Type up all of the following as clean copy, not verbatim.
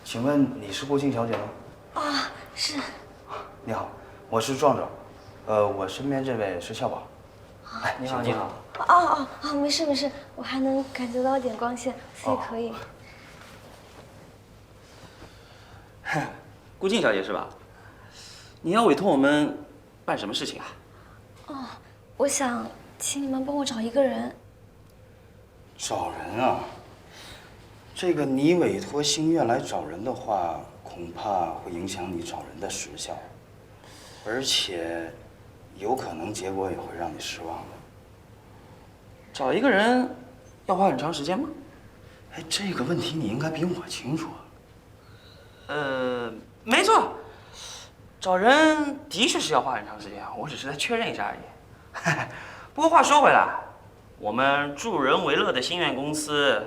请问你是顾静小姐吗？啊，是。你好，我是壮壮，我身边这位是孝宝。哎，你好，你好。没事没事，我还能感觉到一点光线，所以可以。顾静小姐是吧？你要委托我们办什么事情啊？哦，我想请你们帮我找一个人。找人啊？这个你委托星月来找人的话，恐怕会影响你找人的时效，而且有可能结果也会让你失望的。找一个人要花很长时间吗？哎，这个问题你应该比我清楚啊。没错，找人的确是要花很长时间，我只是在确认一下而已。不过话说回来，我们助人为乐的心愿公司，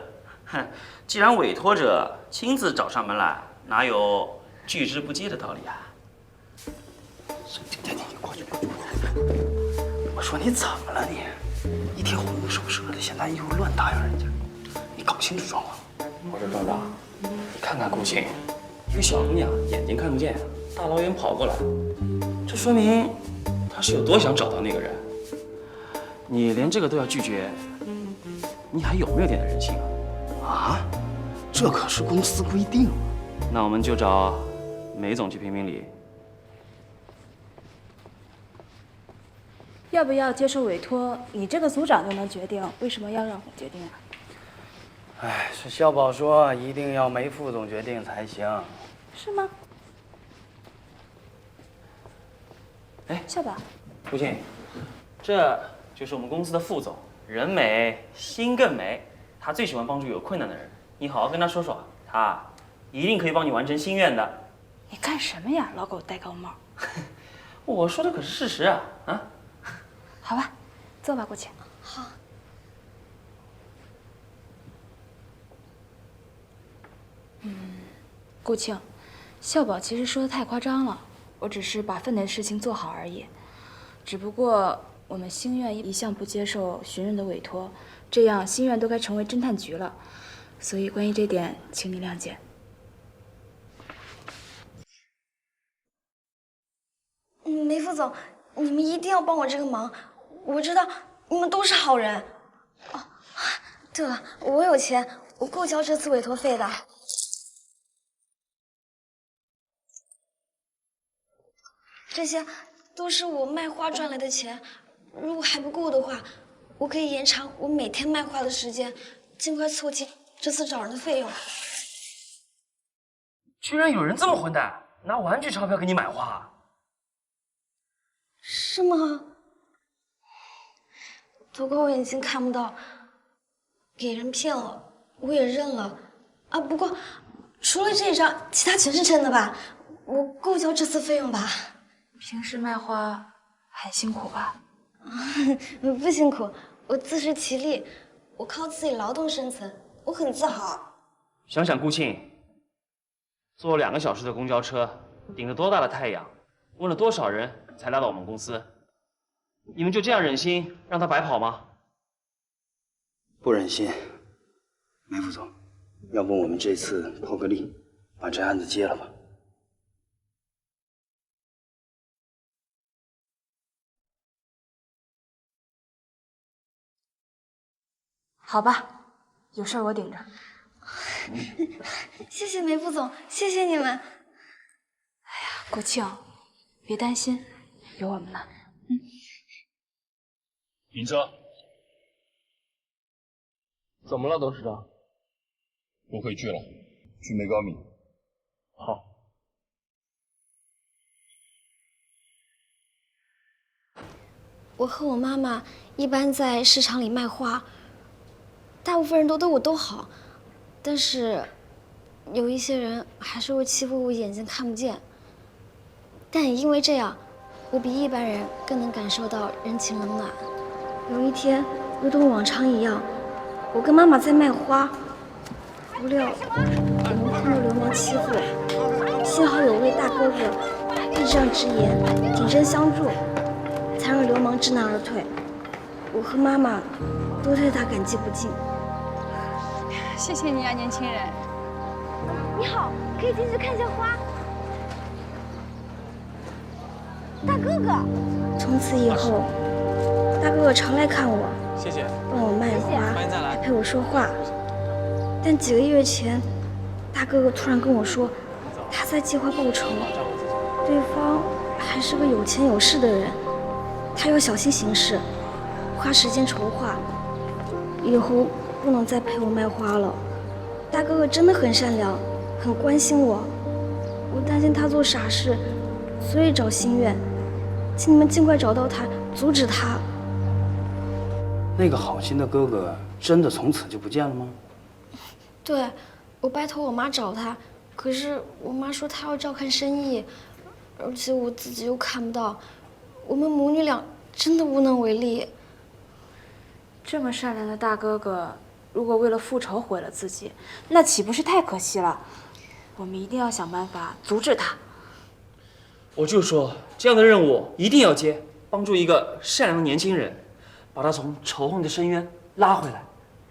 既然委托者亲自找上门来，哪有拒之不接的道理啊？你过去！我说你怎么了你？一天魂不守舍的，现在又乱答应人家，你搞清楚状况。我说壮壮，你看看顾庆，一个小姑娘眼睛看不见，大老远跑过来，这说明她是有多想找到那个人。你连这个都要拒绝，你还有没有点人性啊？啊，这可是公司规定啊。那我们就找梅总去评评理。要不要接受委托，你这个组长就能决定，为什么要让我决定啊？哎，是肖宝说一定要梅副总决定才行。是吗？哎，笑吧。顾庆，这就是我们公司的副总，人美心更美，他最喜欢帮助有困难的人。你好好跟他说说，他一定可以帮你完成心愿的。你干什么呀，老狗戴高帽？我说的可是事实啊！啊，好吧，坐吧，顾庆。好。顾庆，孝宝其实说的太夸张了，我只是把分内的事情做好而已。只不过我们星院一向不接受寻人的委托，这样星院都该成为侦探局了，所以关于这点，请你谅解。梅副总，你们一定要帮我这个忙，我知道你们都是好人。哦，对了，我有钱，我够交这次委托费的。这些都是我卖花赚来的钱，如果还不够的话，我可以延长我每天卖花的时间，尽快凑齐这次找人的费用。居然有人这么混蛋，拿玩具钞票给你买花！是吗？都怪我眼睛看不到，给人骗了，我也认了。啊，不过除了这张，其他全是真的吧？我够交这次费用吧？平时卖花很辛苦吧？不辛苦，我自食其力，我靠自己劳动生存，我很自豪。想想顾庆，坐2个小时的公交车，顶着多大的太阳，问了多少人才来到我们公司？你们就这样忍心让他白跑吗？不忍心。梅副总，要不我们这次破个例，把这案子接了吧？好吧，有事我顶着。谢谢梅副总，谢谢你们。顾庆，别担心，有我们呢。停车！怎么了，董事长？不可以去了，去梅高米。好。我和我妈妈一般在市场里卖花，大部分人都对我都好，但是有一些人还是会欺负我眼睛看不见。但也因为这样，我比一般人更能感受到人情冷暖。有一天，如同往常一样，我跟妈妈在卖花，不料我们碰到流氓欺负，幸好有位大哥哥义正直言，挺身相助，才让流氓知难而退。我和妈妈都对他感激不尽。谢谢你啊，年轻人。你好，可以进去看一下花。大哥哥，从此以后，大哥哥常来看我，谢谢，帮我卖花，欢迎再来，陪我说话。但几个月前，大哥哥突然跟我说，他在计划报仇，对方还是个有钱有势的人，他要小心行事，花时间筹划，以后不能再陪我卖花了。大哥哥真的很善良，很关心我，我担心他做傻事，所以找心愿，请你们尽快找到他，阻止他。那个好心的哥哥真的从此就不见了吗？对，我拜托我妈找他，可是我妈说她要照看生意，而且我自己又看不到，我们母女俩真的无能为力。这么善良的大哥哥，如果为了复仇毁了自己，那岂不是太可惜了？我们一定要想办法阻止他。我就说这样的任务一定要接，帮助一个善良的年轻人，把他从仇恨的深渊拉回来。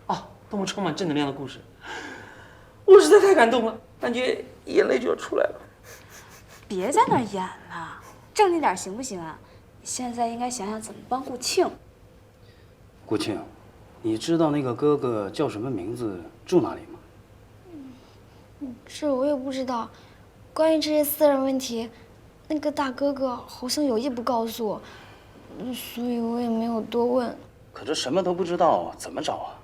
啊，多么充满正能量的故事！我实在太感动了，感觉眼泪就要出来了。别在那儿演了，正经点行不行啊？现在应该想想怎么帮顾庆。顾庆，你知道那个哥哥叫什么名字，住哪里吗？这我也不知道。关于这些私人问题，那个大哥哥好像有意不告诉我，所以我也没有多问。可这什么都不知道，怎么找啊？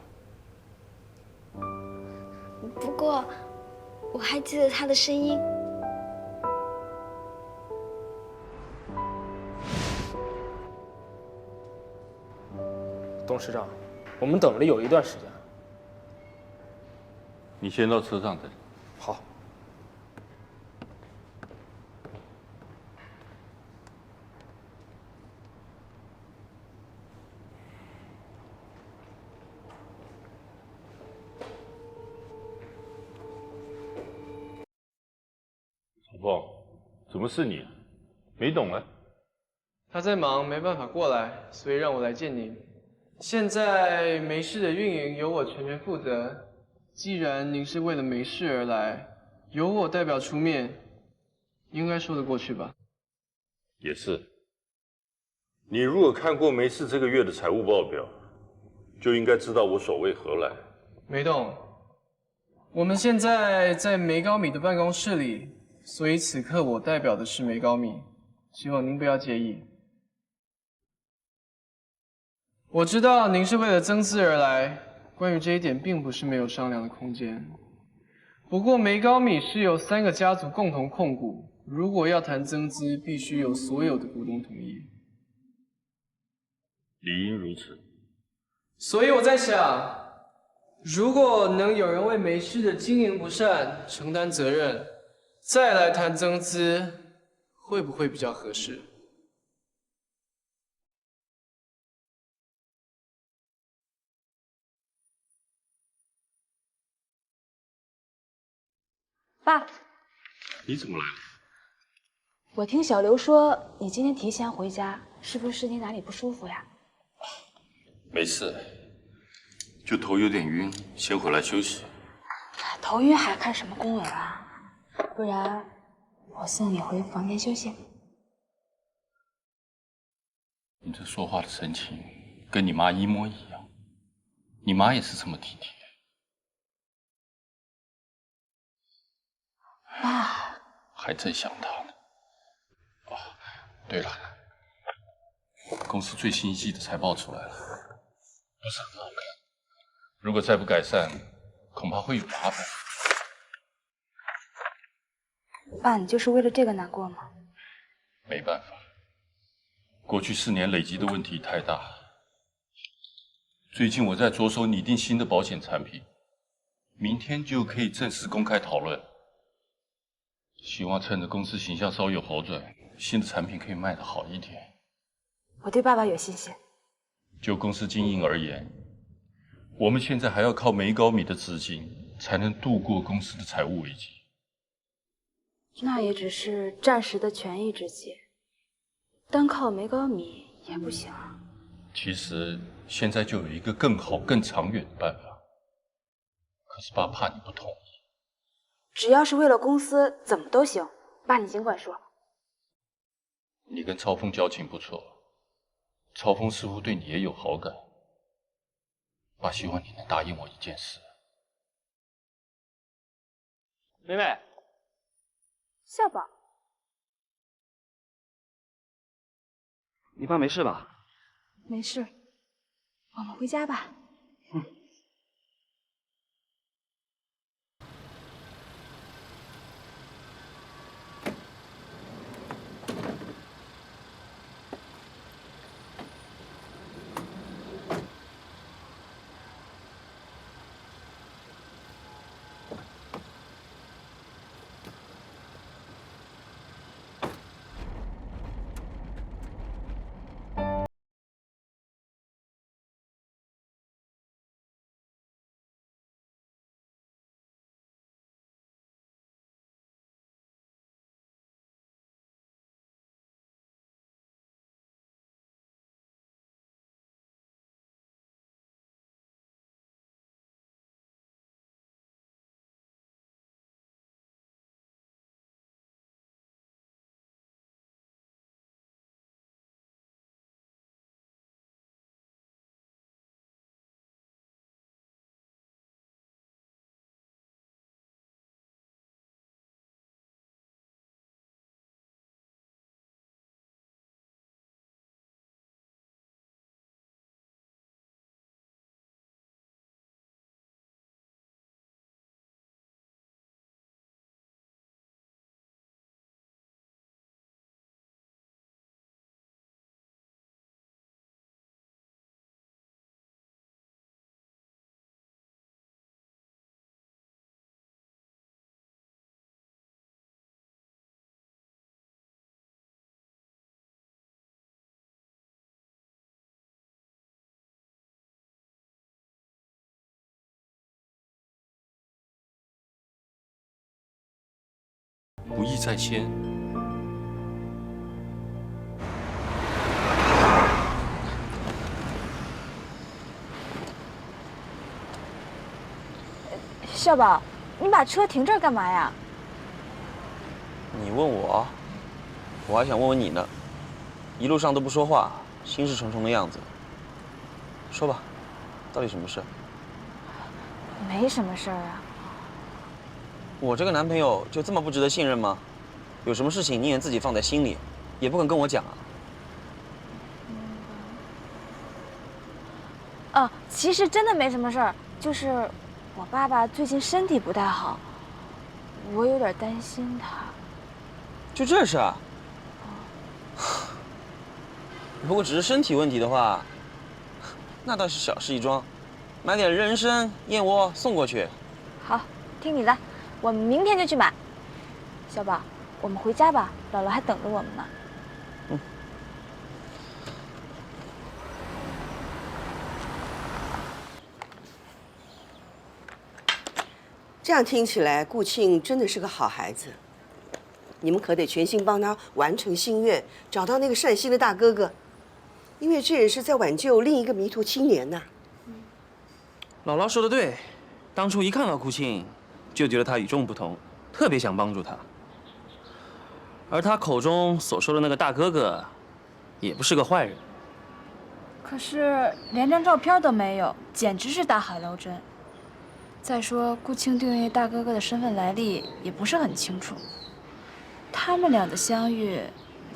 不过，我还记得他的声音。董事长，我们等了有一段时间。你先到车上等。好。小凤，怎么是你？没懂啊？他在忙，没办法过来，所以让我来见您。现在梅市的运营由我全权负责。既然您是为了梅市而来，由我代表出面，应该说得过去吧？也是。你如果看过梅市这个月的财务报表，就应该知道我所为何来。梅董，我们现在在梅高米的办公室里，所以此刻我代表的是梅高米，希望您不要介意。我知道您是为了增资而来，关于这一点并不是没有商量的空间。不过梅高米是由3个家族共同控股，如果要谈增资，必须有所有的股东同意。理应如此。所以我在想，如果能有人为梅市的经营不善承担责任，再来谈增资，会不会比较合适？爸，你怎么来了？我听小刘说你今天提前回家，是不是身体哪里不舒服呀？没事，就头有点晕，先回来休息。头晕还看什么公文啊？不然我送你回房间休息。你这说话的神情跟你妈一模一样，你妈也是这么体贴。爸，还真想他呢。哦，对了，公司最新一季的财报出来了，不是很好看。如果再不改善，恐怕会有麻烦。爸，你就是为了这个难过吗？没办法，过去4年累积的问题太大。最近我在着手拟定新的保险产品，明天就可以正式公开讨论。希望趁着公司形象稍有好转，新的产品可以卖得好一点。我对爸爸有信心。就公司经营而言，我们现在还要靠梅高米的资金，才能度过公司的财务危机。那也只是暂时的权宜之计，单靠梅高米也不行啊。其实现在就有一个更好、更长远的办法，可是爸怕你不同意。只要是为了公司，怎么都行。爸，你尽管说。你跟超峰交情不错，超峰似乎对你也有好感。爸希望你能答应我一件事。妹妹，笑宝，你爸没事吧？没事，我们回家吧。不义在先。笑宝，你把车停这儿干嘛呀？你问我，我还想问问你呢。一路上都不说话，心事重重的样子。说吧，到底什么事？没什么事儿啊。我这个男朋友就这么不值得信任吗？有什么事情宁愿自己放在心里，也不肯跟我讲啊？其实真的没什么事儿，就是我爸爸最近身体不太好，我有点担心他。就这事啊？如果只是身体问题的话，那倒是小事一桩，买点人参、燕窝送过去。好，听你的，我们明天就去买。小宝，我们回家吧，姥姥还等着我们呢。这样听起来，顾庆真的是个好孩子。你们可得全心帮他完成心愿，找到那个善心的大哥哥，因为这也是在挽救另一个迷途青年呐。姥姥说的对，当初一看到顾庆，就觉得他与众不同，特别想帮助他。而他口中所说的那个大哥哥，也不是个坏人。可是连张照片都没有，简直是大海捞针。再说顾庆对那大哥哥的身份来历也不是很清楚，他们俩的相遇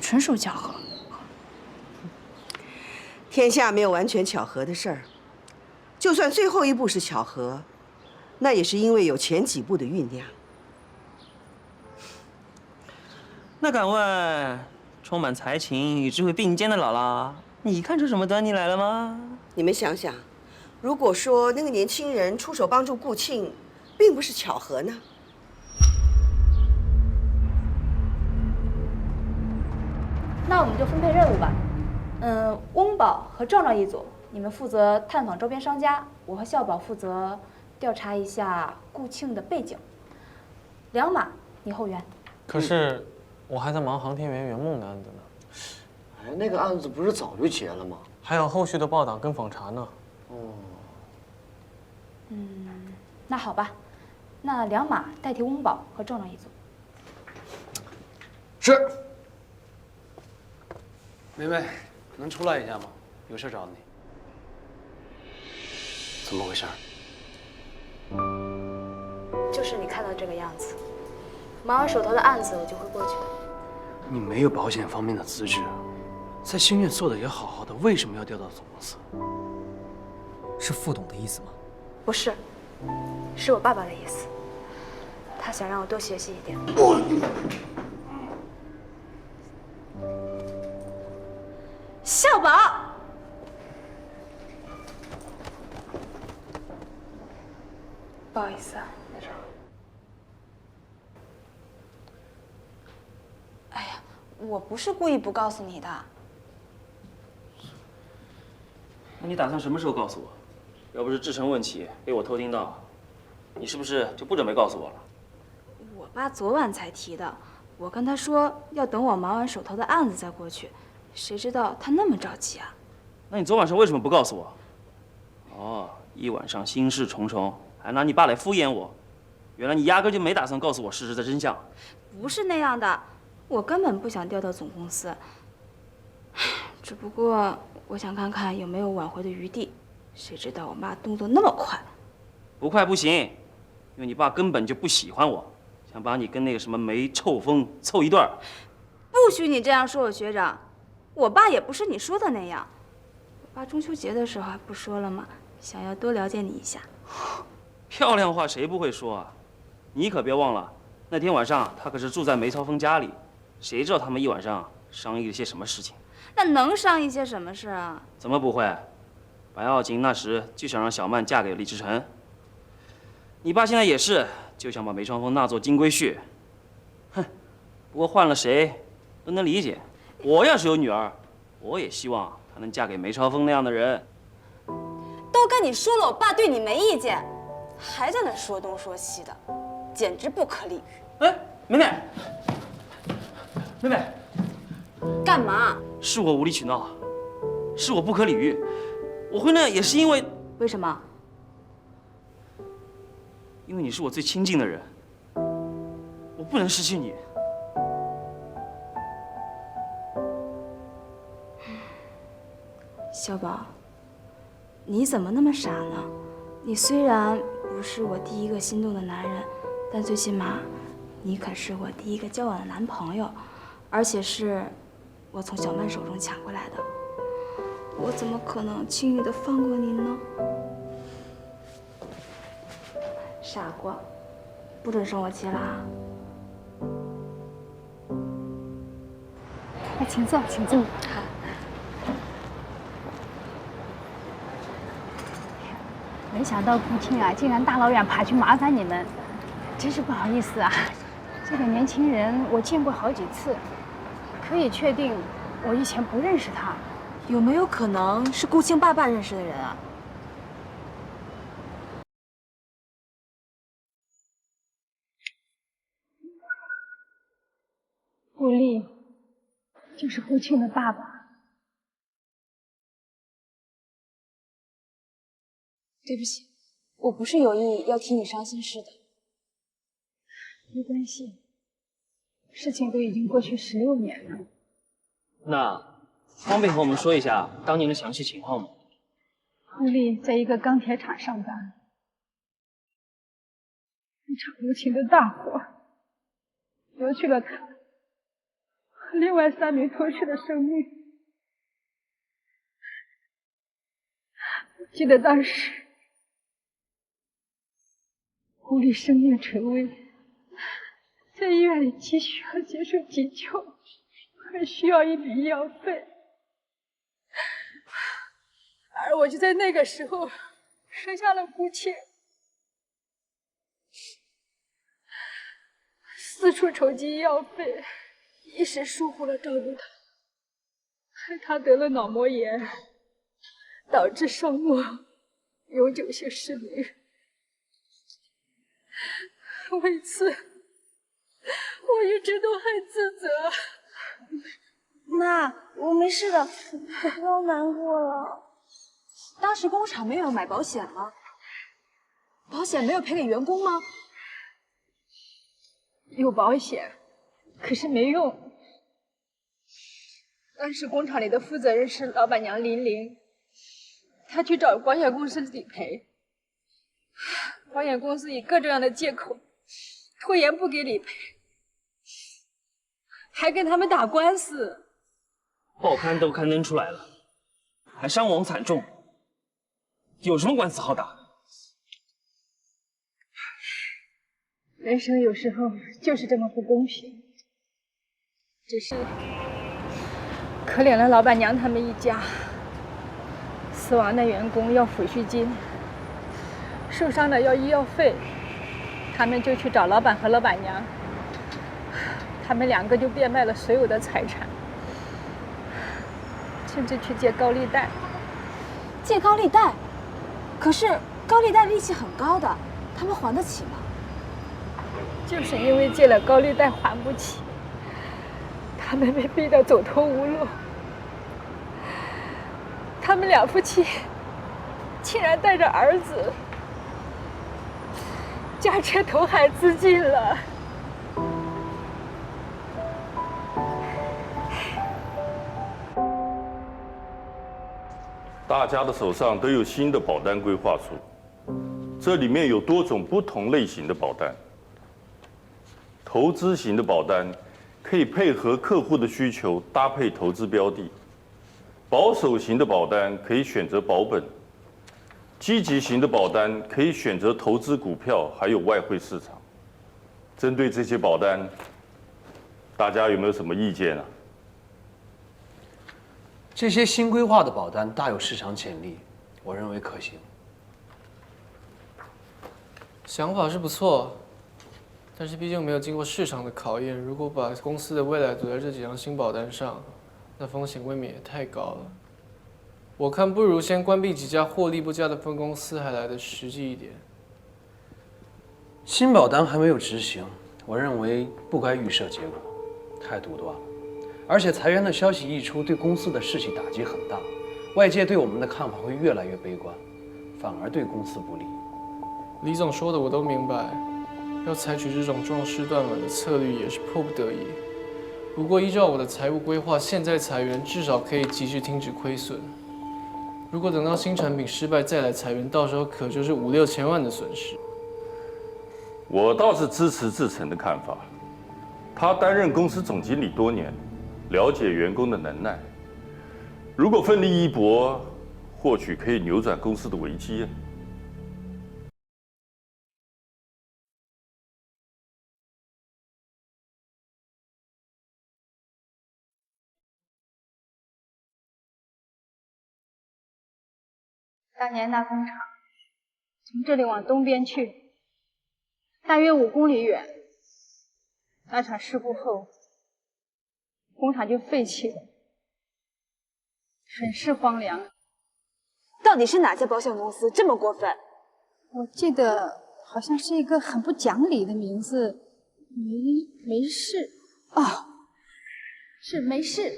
纯属巧合。天下没有完全巧合的事儿，就算最后一步是巧合，那也是因为有前几步的酝酿。那敢问，充满才情与智慧并肩的姥姥，你看出什么端倪来了吗？你们想想，如果说那个年轻人出手帮助顾庆，并不是巧合呢？那我们就分配任务吧。翁宝和壮壮一组，你们负责探访周边商家，我和笑宝负责调查一下顾庆的背景。两马，你后援。可是我还在忙航天员圆梦的案子呢。哎，那个案子不是早就结了吗？还有后续的报道跟访查呢。哦，那好吧，那两马代替翁宝和壮壮一组。是。梅梅，能出来一下吗？有事找你。怎么回事？就是你看到这个样子，忙完手头的案子，我就会过去的。你没有保险方面的资质，在星苑做的也好好的，为什么要调到总公司？是副董的意思吗？不是，是我爸爸的意思。他想让我多学习一点。孝宝，不好意思啊。没事。哎呀，我不是故意不告诉你的。那你打算什么时候告诉我？要不是志成问起被我偷听到，你是不是就不准备告诉我了？我爸昨晚才提的，我跟他说要等我忙完手头的案子再过去，谁知道他那么着急啊？那你昨晚上为什么不告诉我？哦，一晚上心事重重，还拿你爸来敷衍我。原来你压根就没打算告诉我事实的真相。不是那样的，我根本不想调到总公司，只不过我想看看有没有挽回的余地。谁知道我妈动作那么快，不快不行，因为你爸根本就不喜欢我，想把你跟那个什么梅臭风凑一对儿。不许你这样说我学长，我爸也不是你说的那样。我爸中秋节的时候还不说了吗？想要多了解你一下。漂亮话谁不会说啊？你可别忘了，那天晚上他可是住在梅超风家里，谁知道他们一晚上商议了些什么事情？那能商议些什么事啊？怎么不会？白傲琴那时就想让小曼嫁给李志成，你爸现在也是，就想把梅超风纳做金龟婿。哼，不过换了谁都能理解。我要是有女儿，我也希望她能嫁给梅超风那样的人。都跟你说了，我爸对你没意见，还在那说东说西的，简直不可理喻。哎，妹妹，妹妹，干嘛？是我无理取闹，是我不可理喻。我会那样也是因为……为什么？因为你是我最亲近的人，我不能失去你。小宝，你怎么那么傻呢？你虽然不是我第一个心动的男人，但最起码，你可是我第一个交往的男朋友，而且是我从小曼手中抢过来的。我怎么可能轻易的放过你呢？傻瓜，不准生我气了啊！来，请坐，请坐。好。没想到顾庆啊，竟然大老远爬去麻烦你们，真是不好意思啊。这个年轻人我见过好几次，可以确定我以前不认识他。有没有可能是顾庆爸爸认识的人啊？顾丽，就是顾庆的爸爸。对不起，我不是有意要替你伤心事的。没关系，事情都已经过去16年了。那方便和我们说一下当年的详细情况吗？顾丽在一个钢铁厂上班，一场无情的大火夺去了她和另外3名同事的生命。记得当时顾丽生命垂危，在医院里急需要接受急救，还需要一笔医药费。而我就在那个时候生下了顾庆，四处筹集医药费，一时疏忽了照顾他，害他得了脑膜炎，导致双目永久性失明。为此，我一直都很自责。妈，我没事的，不要难过了。当时工厂没有买保险吗？保险没有赔给员工吗？有保险，可是没用。当时工厂里的负责人是老板娘林玲，她去找保险公司理赔，保险公司以各种样的借口拖延不给理赔，还跟他们打官司。报刊都刊登出来了，还伤亡惨重，有什么官司好打？人生有时候就是这么不公平，只是可怜了老板娘他们一家。死亡的员工要抚恤金，受伤的要医药费，他们就去找老板和老板娘，他们两个就变卖了所有的财产，甚至去借高利贷。借高利贷？可是高利贷利息很高的，他们还得起吗？就是因为借了高利贷还不起，他们被逼得走投无路。他们两夫妻竟然带着儿子驾车投海自尽了。大家的手上都有新的保单规划书，这里面有多种不同类型的保单。投资型的保单可以配合客户的需求搭配投资标的，保守型的保单可以选择保本，积极型的保单可以选择投资股票还有外汇市场。针对这些保单，大家有没有什么意见啊？这些新规划的保单大有市场潜力，我认为可行。想法是不错，但是毕竟没有经过市场的考验，如果把公司的未来赌在这几张新保单上，那风险未免也太高了。我看不如先关闭几家获利不佳的分公司还来得实际一点。新保单还没有执行，我认为不该预设结果，太独断了。而且裁员的消息一出，对公司的士气打击很大，外界对我们的看法会越来越悲观，反而对公司不利。李总说的我都明白，要采取这种壮士断腕的策略也是迫不得已。不过依照我的财务规划，现在裁员至少可以及时停止亏损。如果等到新产品失败再来裁员，到时候可就是5、6千万的损失。我倒是支持志成的看法，他担任公司总经理多年，了解员工的能耐。如果奋力一搏，或许可以扭转公司的危机。当年那工厂从这里往东边去，大约5公里远。那场事故后，工厂就废弃了，很是荒凉。到底是哪家保险公司这么过分？我记得好像是一个很不讲理的名字，没事哦，是没事。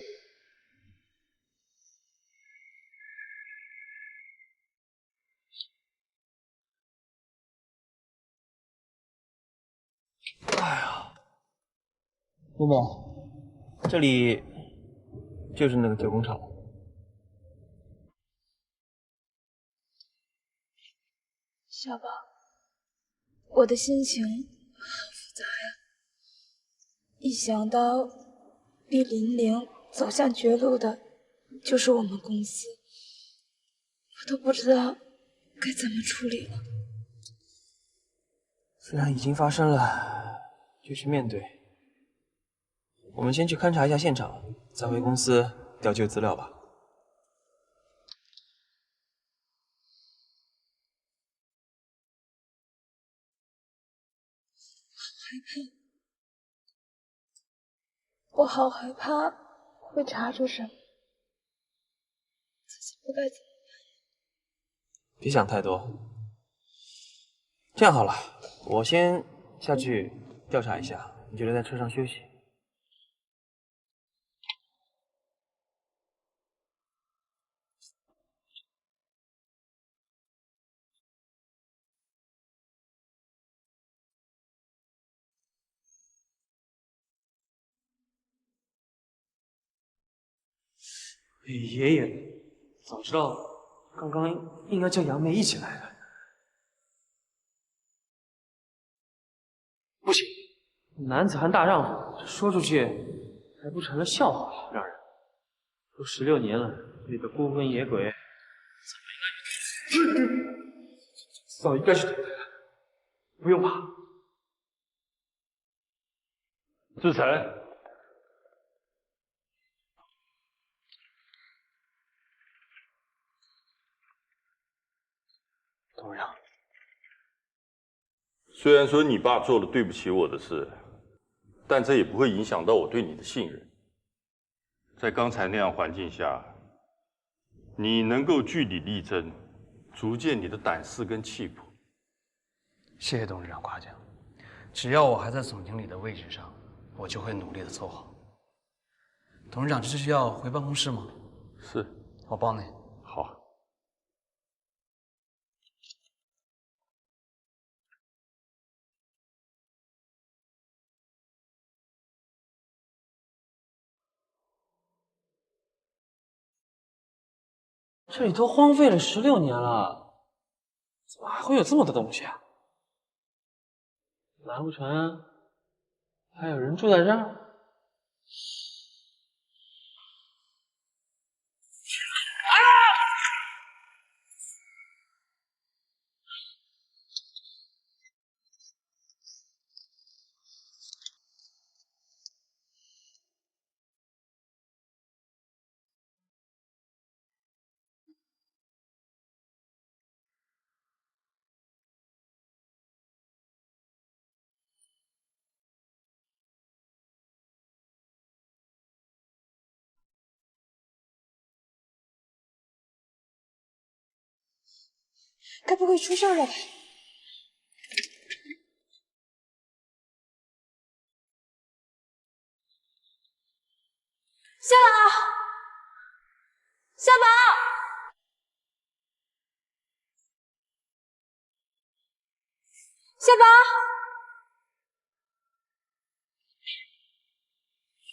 默默，这里就是那个旧工厂。小宝，我的心情好复杂呀。一想到离林玲走向绝路的就是我们公司，我都不知道该怎么处理了。既然已经发生了，就去面对。我们先去勘察一下现场，再回公司调旧资料吧。我好害怕会查出什么，自己不该怎么办。别想太多。这样好了，我先下去调查一下，你就留在车上休息。爷爷，早知道刚刚应该叫杨梅一起来的。不行，男子汉大丈夫，这说出去还不成了笑话，让人。都16年了，那个孤魂野鬼早应该是投胎了，不用怕。志成，董事长，虽然说你爸做了对不起我的事，但这也不会影响到我对你的信任。在刚才那样环境下，你能够据理力争，足见你的胆识跟气魄。谢谢董事长夸奖。只要我还在总经理的位置上，我就会努力的做好。董事长，这是需要回办公室吗？是，我帮你。好。这里都荒废了16年了，怎么还会有这么多东西啊？难不成还有人住在这儿？该不会出事了吧？夏宝，夏宝，夏宝，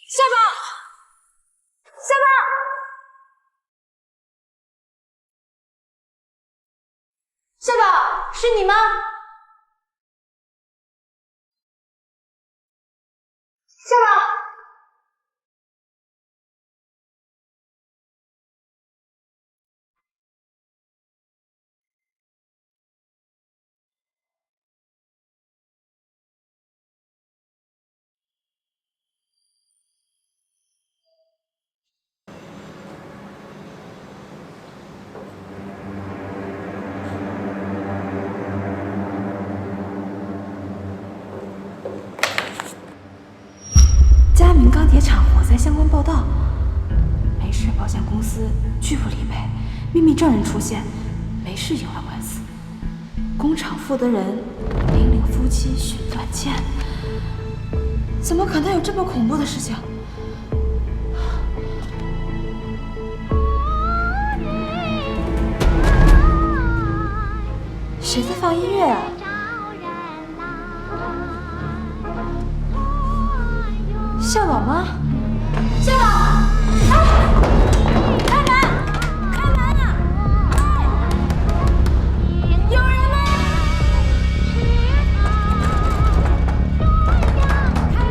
夏宝，夏宝，夏宝，是你吗？夏宝。嘉明钢铁厂火灾相关报道，梅氏保险公司拒不理赔，秘密证人出现，梅氏赢了官司。工厂负责人领领夫妻寻短见，怎么可能有这么恐怖的事情？谁在放音乐啊？夏宝吗？夏宝，开门！开门啊！有人吗？开门！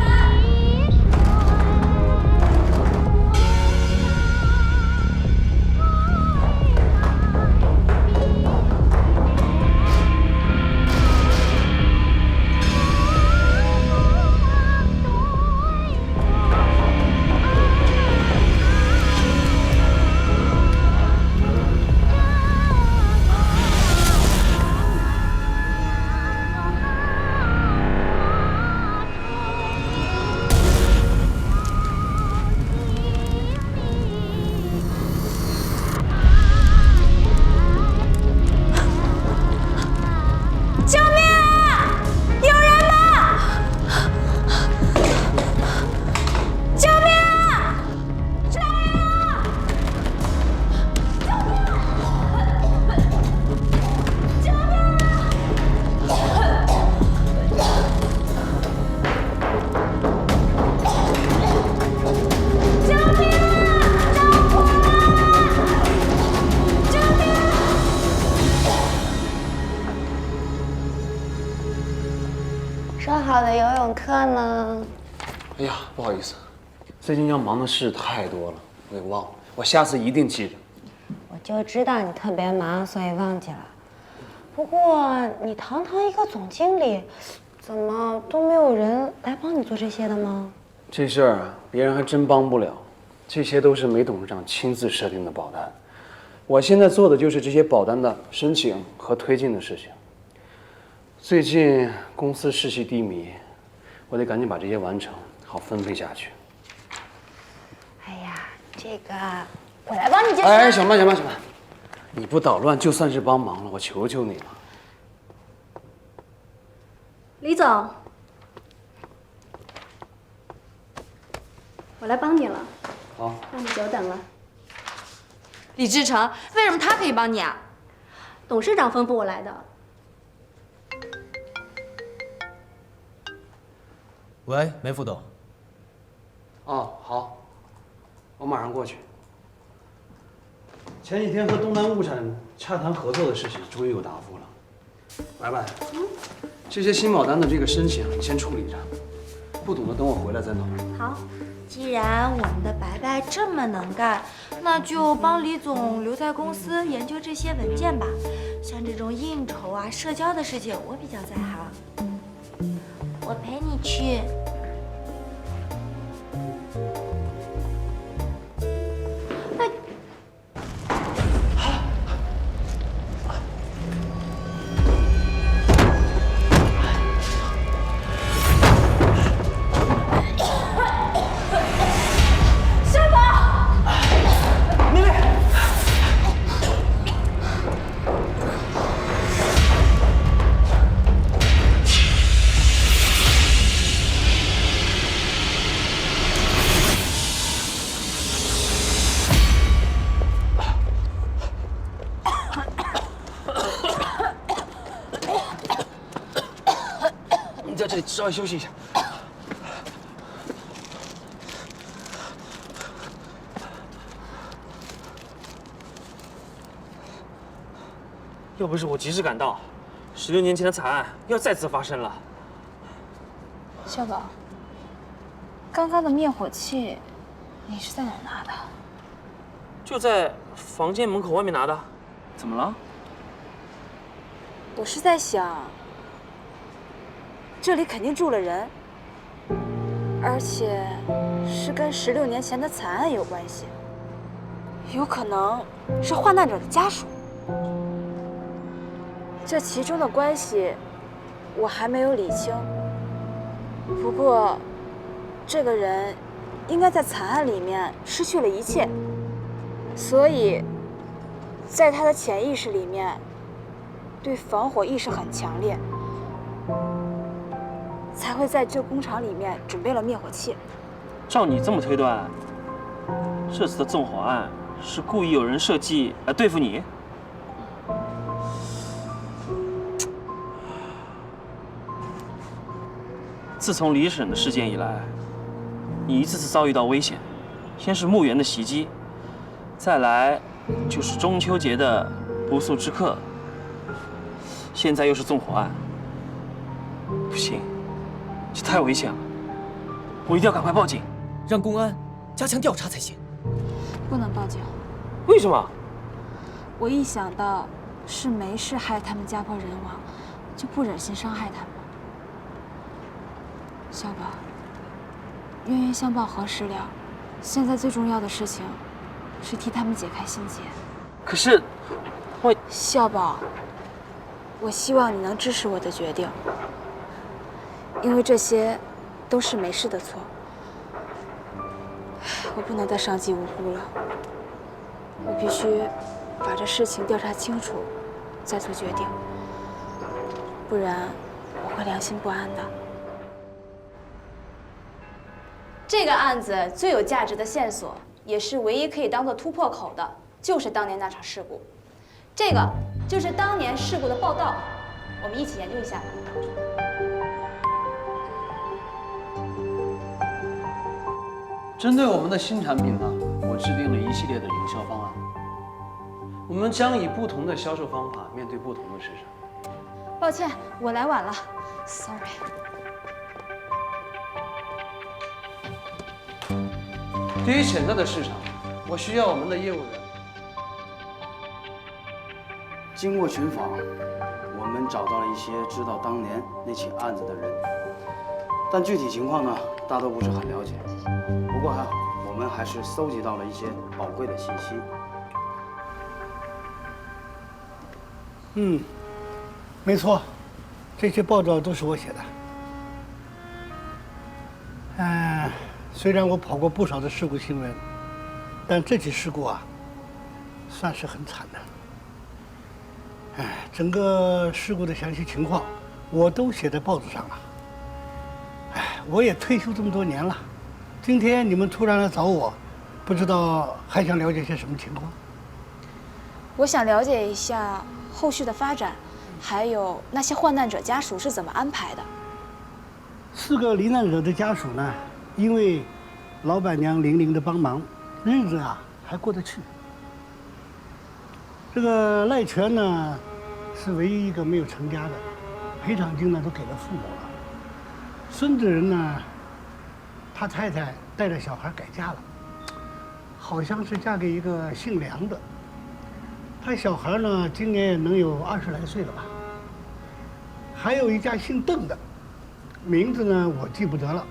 哎呀，不好意思，最近要忙的事太多了，我给忘了，我下次一定记着。我就知道你特别忙，所以忘记了。不过你堂堂一个总经理，怎么都没有人来帮你做这些的吗？这事儿啊，别人还真帮不了，这些都是梅董事长亲自设定的保单。我现在做的就是这些保单的申请和推进的事情。最近公司士气低迷，我得赶紧把这些完成，好分配下去。哎呀，这个我来帮你解决。哎，行吧，行吧，行吧，你不捣乱就算是帮忙了，我求求你了。李总，我来帮你了。好，让你久等了。李志成，为什么他可以帮你啊？董事长吩咐我来的。喂，梅副董。哦，好，我马上过去。前几天和东南物产洽谈合作的事情终于有答复了。白白，这些新保单的这个申请你先处理着，不懂的等我回来再弄。好，既然我们的白白这么能干，那就帮李总留在公司研究这些文件吧。像这种应酬啊、社交的事情，我比较在行。我陪你去。在这里稍微休息一下。要不是我及时赶到，16年前的惨案要再次发生了。小宝，刚刚的灭火器，你是在哪儿拿的？就在房间门口外面拿的。怎么了？我是在想，这里肯定住了人，而且是跟16年前的惨案有关系，有可能是患难者的家属。这其中的关系我还没有理清，不过这个人应该在惨案里面失去了一切，所以在他的潜意识里面对防火意识很强烈，才会在这工厂里面准备了灭火器。照你这么推断，这次的纵火案是故意有人设计来对付你？自从李婶的事件以来，你一次次遭遇到危险，先是墓园的袭击，再来就是中秋节的不速之客，现在又是纵火案。不行，这太危险了，我一定要赶快报警，让公安加强调查才行。不能报警。为什么？我一想到是梅氏害他们家破人亡，就不忍心伤害他们。小宝，冤冤相报何时了？现在最重要的事情是替他们解开心结。可是，小宝，我希望你能支持我的决定，因为这些都是梅氏的错，我不能再伤及无辜了。我必须把这事情调查清楚，再做决定，不然我会良心不安的。这个案子最有价值的线索，也是唯一可以当做突破口的，就是当年那场事故。这个就是当年事故的报告，我们一起研究一下吧。针对我们的新产品呢，我制定了一系列的营销方案。我们将以不同的销售方法面对不同的市场。抱歉，我来晚了 ，sorry。对于潜在的市场，我需要我们的业务员。经过寻访，我们找到了一些知道当年那起案子的人，但具体情况呢，大都不是很了解。不过还好，我们还是搜集到了一些宝贵的信息。没错，这些报道都是我写的。虽然我跑过不少的事故新闻，但这起事故啊，算是很惨的。整个事故的详细情况，我都写在报纸上了。我也退休这么多年了，今天你们突然来找我，不知道还想了解些什么情况？我想了解一下后续的发展，还有那些患难者家属是怎么安排的。4个罹难者的家属呢，因为老板娘玲玲的帮忙，日子啊还过得去。这个赖全呢，是唯一一个没有成家的，赔偿金呢都给了父母了。孙子人呢，他太太带着小孩改嫁了，好像是嫁给一个姓梁的。他小孩呢，今年也能有20来岁了吧。还有一家姓邓的，名字呢我记不得了。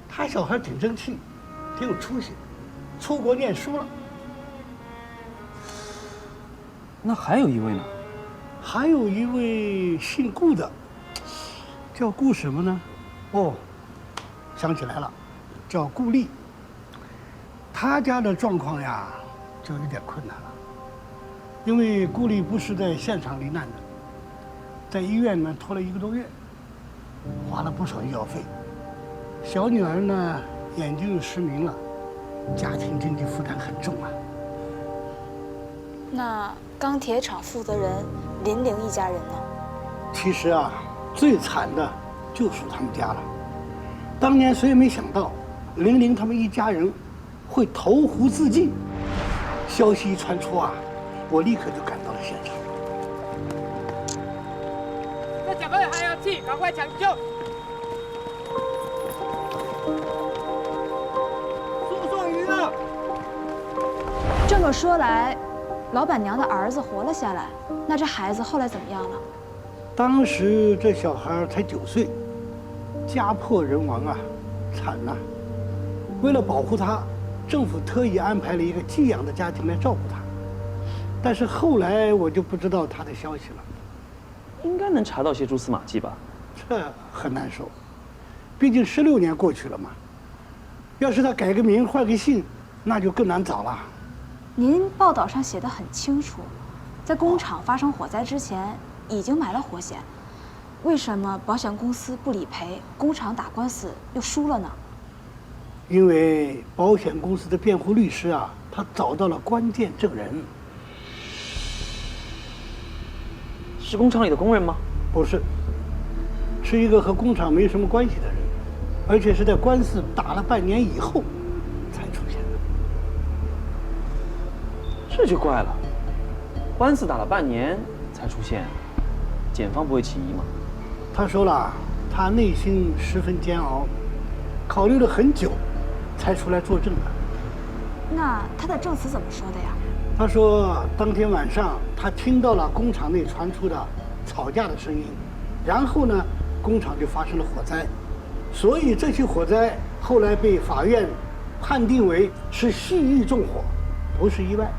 他小孩挺争气，挺有出息，出国念书了。那还有一位呢？还有一位姓顾的，叫顾什么呢？哦，想起来了，叫顾丽。他家的状况呀，就有点困难了，因为顾丽不是在现场罹难的，在医院呢拖了1个多月，花了不少医药费。小女儿呢眼睛又失明了，家庭经济负担很重啊。那钢铁厂负责人林玲一家人呢？其实啊，最惨的就属他们家了。当年谁也没想到，玲玲他们一家人会投湖自尽。消息一传出啊，我立刻就赶到了现场。这小朋友还要气，赶快抢救！输送鱼呢？这么说来，老板娘的儿子活了下来，那这孩子后来怎么样了？当时这小孩才9岁，家破人亡啊，惨呐！为了保护他，政府特意安排了一个寄养的家庭来照顾他。但是后来我就不知道他的消息了。应该能查到些蛛丝马迹吧？这很难受，毕竟16年过去了嘛。要是他改个名换个姓，那就更难找了。您报道上写得很清楚，在工厂发生火灾之前已经买了火险，为什么保险公司不理赔，工厂打官司又输了呢？因为保险公司的辩护律师啊，他找到了关键证人。是工厂里的工人吗？不是，是一个和工厂没什么关系的人，而且是在官司打了半年以后才出现的。这就怪了，官司打了半年才出现，检方不会起疑吗？他说了，他内心十分煎熬，考虑了很久，才出来作证的。那他的证词怎么说的呀？他说，当天晚上他听到了工厂内传出的吵架的声音，然后呢，工厂就发生了火灾，所以这起火灾后来被法院判定为是蓄意纵火，不是意外。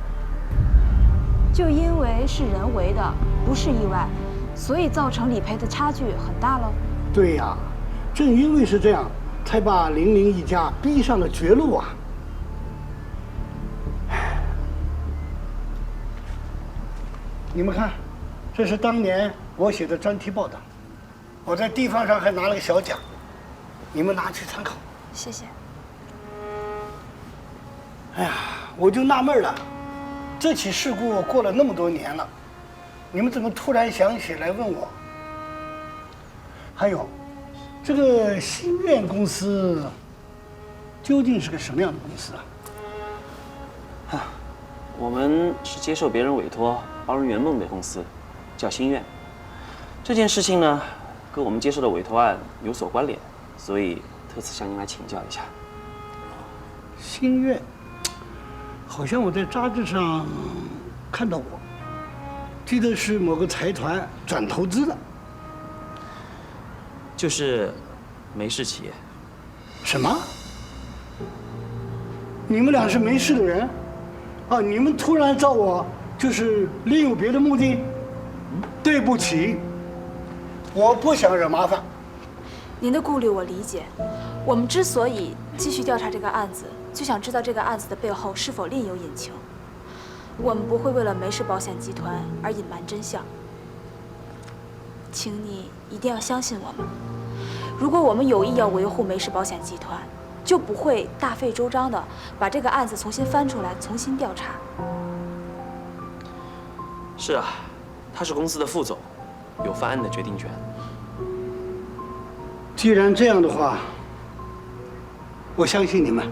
就因为是人为的，不是意外，所以造成理赔的差距很大喽。对呀，正因为是这样，才把玲玲一家逼上了绝路啊！你们看，这是当年我写的专题报道，我在地方上还拿了个小奖，你们拿去参考。谢谢。哎呀，我就纳闷了，这起事故过了那么多年了，你们怎么突然想起来问我？还有，这个新苑公司究竟是个什么样的公司啊？我们是接受别人委托帮人圆梦的公司，叫心愿。这件事情呢，跟我们接受的委托案有所关联，所以特此向您来请教一下。新月，好像我在杂志上看到过，记得是某个财团转投资的。就是梅氏企业。什么？你们俩是梅氏的人？啊，你们突然找我，就是另有别的目的？对不起，我不想惹麻烦。您的顾虑我理解，我们之所以继续调查这个案子，就想知道这个案子的背后是否另有隐情。我们不会为了梅氏保险集团而隐瞒真相，请你一定要相信我们。如果我们有意要维护梅氏保险集团，就不会大费周章的把这个案子重新翻出来，重新调查。是啊，他是公司的副总，有翻案的决定权。既然这样的话，我相信你们，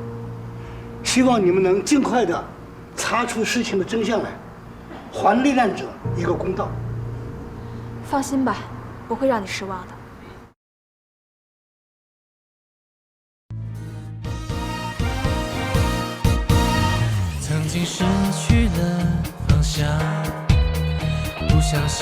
希望你们能尽快的查出事情的真相来，还罹难者一个公道。放心吧，不会让你失望的。曾经失去了方向，不相信。